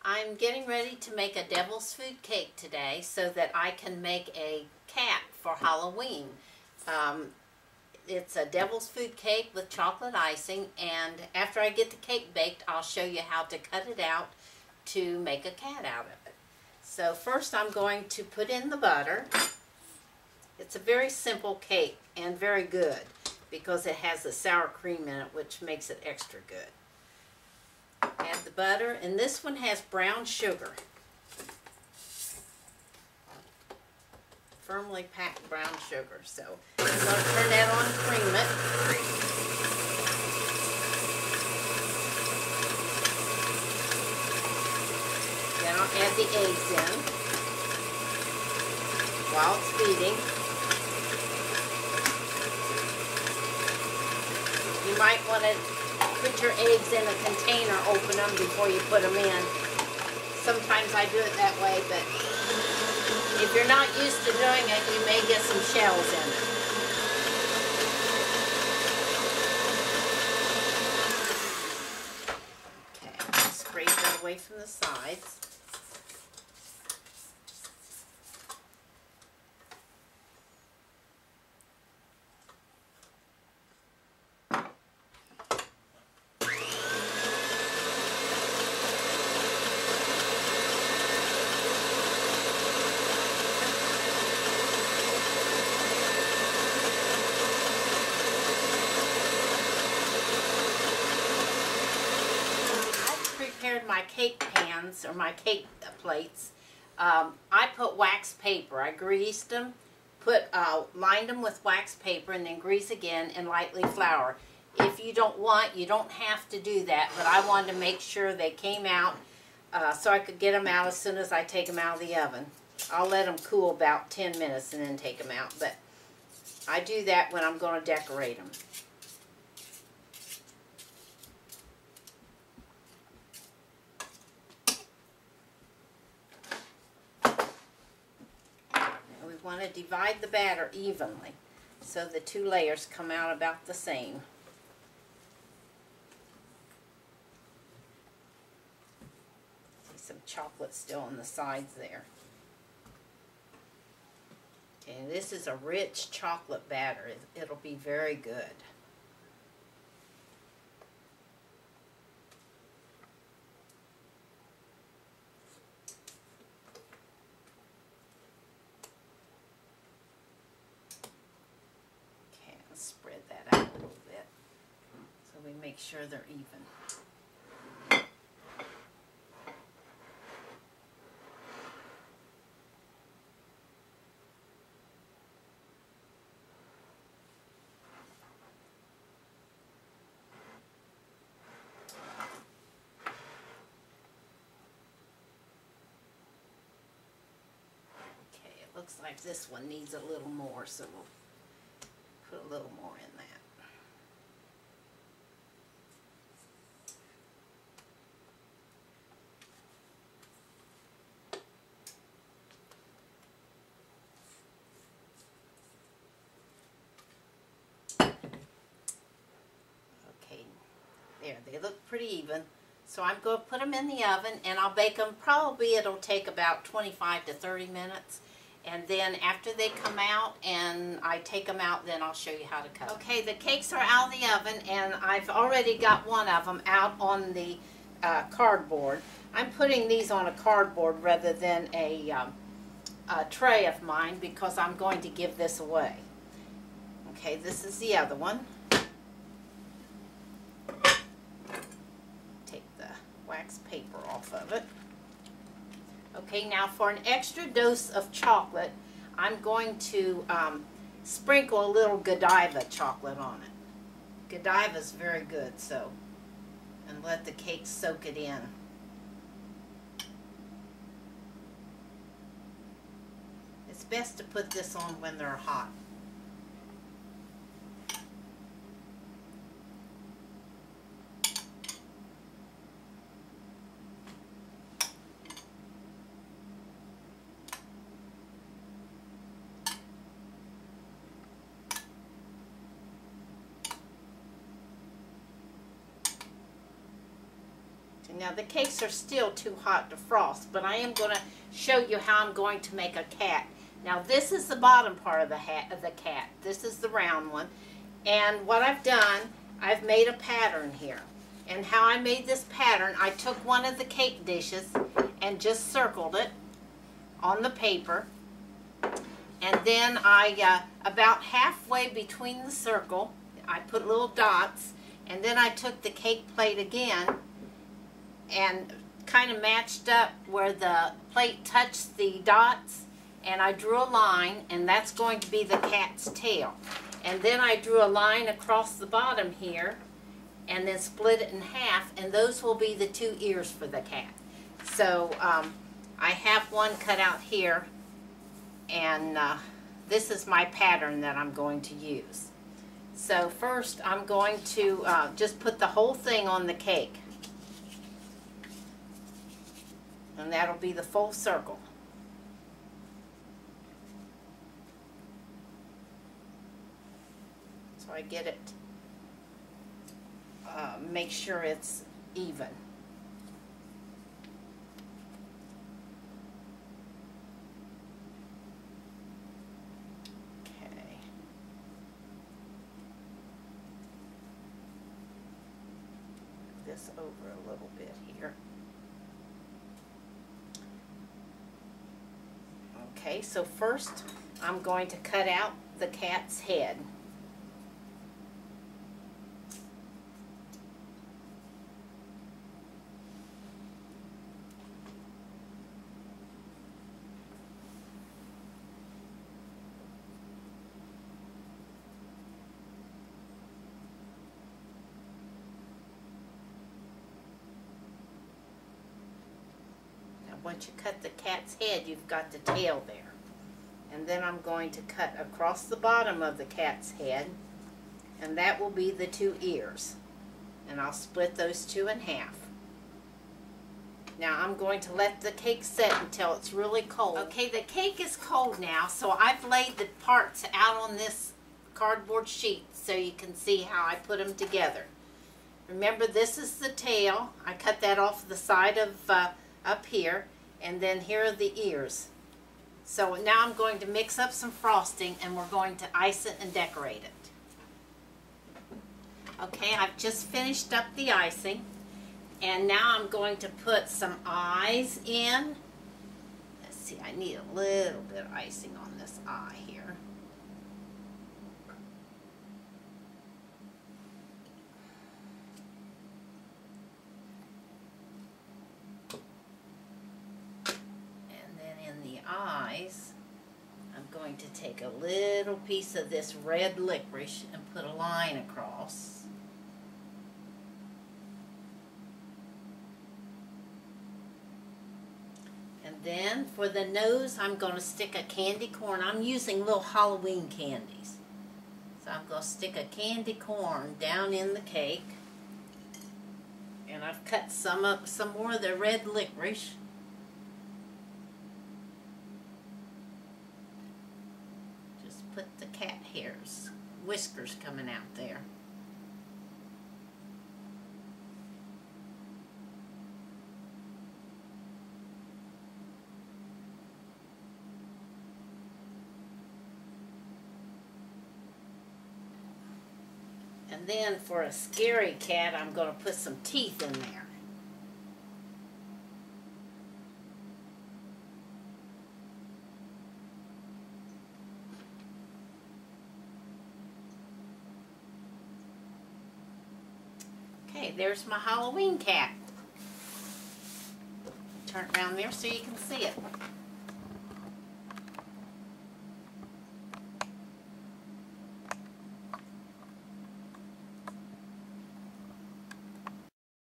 I'm getting ready to make a devil's food cake today so that I can make a cat for Halloween. It's a devil's food cake with chocolate icing, and after I get the cake baked, I'll show you how to cut it out to make a cat out of it. So first I'm going to put in the butter. It's a very simple cake and very good because it has the sour cream in it, which makes it extra good. Add the butter, and this one has brown sugar. Firmly packed brown sugar. So I'm going to turn that on, cream it. Then I'll add the eggs in while it's beating. You might want to put your eggs in a container, open them before you put them in. Sometimes I do it that way, but if you're not used to doing it, you may get some shells in it. Okay, scrape that away from the sides. My cake pans or my cake plates, I put wax paper. I greased them, lined them with wax paper, and then grease again and lightly flour. If you don't want, you don't have to do that, but I wanted to make sure they came out so I could get them out as soon as I take them out of the oven. I'll let them cool about 10 minutes and then take them out, but I do that when I'm going to decorate them. We want to divide the batter evenly so the two layers come out about the same. See some chocolate still on the sides there. Okay, this is a rich chocolate batter. It'll be very good. Spread that out a little bit so we make sure they're even. Okay, it looks like this one needs a little more, so we'll put a little more in that. Okay, there, they look pretty even. So I'm going to put them in the oven and I'll bake them. Probably it'll take about 25 to 30 minutes. And then after they come out and I take them out, then I'll show you how to cut them. Okay, the cakes are out of the oven and I've already got one of them out on the cardboard. I'm putting these on a cardboard rather than a tray of mine because I'm going to give this away. Okay, this is the other one. Take the wax paper off of it. Okay, now for an extra dose of chocolate, I'm going to sprinkle a little Godiva chocolate on it. Godiva is very good, so, and let the cake soak it in. It's best to put this on when they're hot. Now the cakes are still too hot to frost, but I am going to show you how I'm going to make a cat. Now this is the bottom part of the cat. This is the round one. And what I've done, I've made a pattern here. And how I made this pattern, I took one of the cake dishes and just circled it on the paper. And then I, about halfway between the circle, I put little dots. And then I took the cake plate again and kind of matched up where the plate touched the dots. And I drew a line, and that's going to be the cat's tail. And then I drew a line across the bottom here, and then split it in half, and those will be the 2 ears for the cat. So I have one cut out here, and this is my pattern that I'm going to use. So first I'm going to just put the whole thing on the cake, and that'll be the full circle. So I get it, make sure it's even. Okay. This over a little bit here. Okay, so first I'm going to cut out the cat's head. Once you cut the cat's head, you've got the tail there. And then I'm going to cut across the bottom of the cat's head, and that will be the 2 ears. And I'll split those 2 in half. Now I'm going to let the cake set until it's really cold. Okay, the cake is cold now, so I've laid the parts out on this cardboard sheet so you can see how I put them together. Remember, this is the tail. I cut that off the side of up here. And then here are the ears. So now I'm going to mix up some frosting, and we're going to ice it and decorate it. Okay, I've just finished up the icing, and now I'm going to put some eyes in. Let's see, I need a little bit of icing on this eye here. Eyes, I'm going to take a little piece of this red licorice and put a line across. And then for the nose, I'm going to stick a candy corn. I'm using little Halloween candies. So I'm going to stick a candy corn down in the cake. And I've cut some more of the red licorice. Put the cat hairs, whiskers coming out there. And then for a scary cat, I'm going to put some teeth in there. Okay, there's my Halloween cat. Turn it around there so you can see it.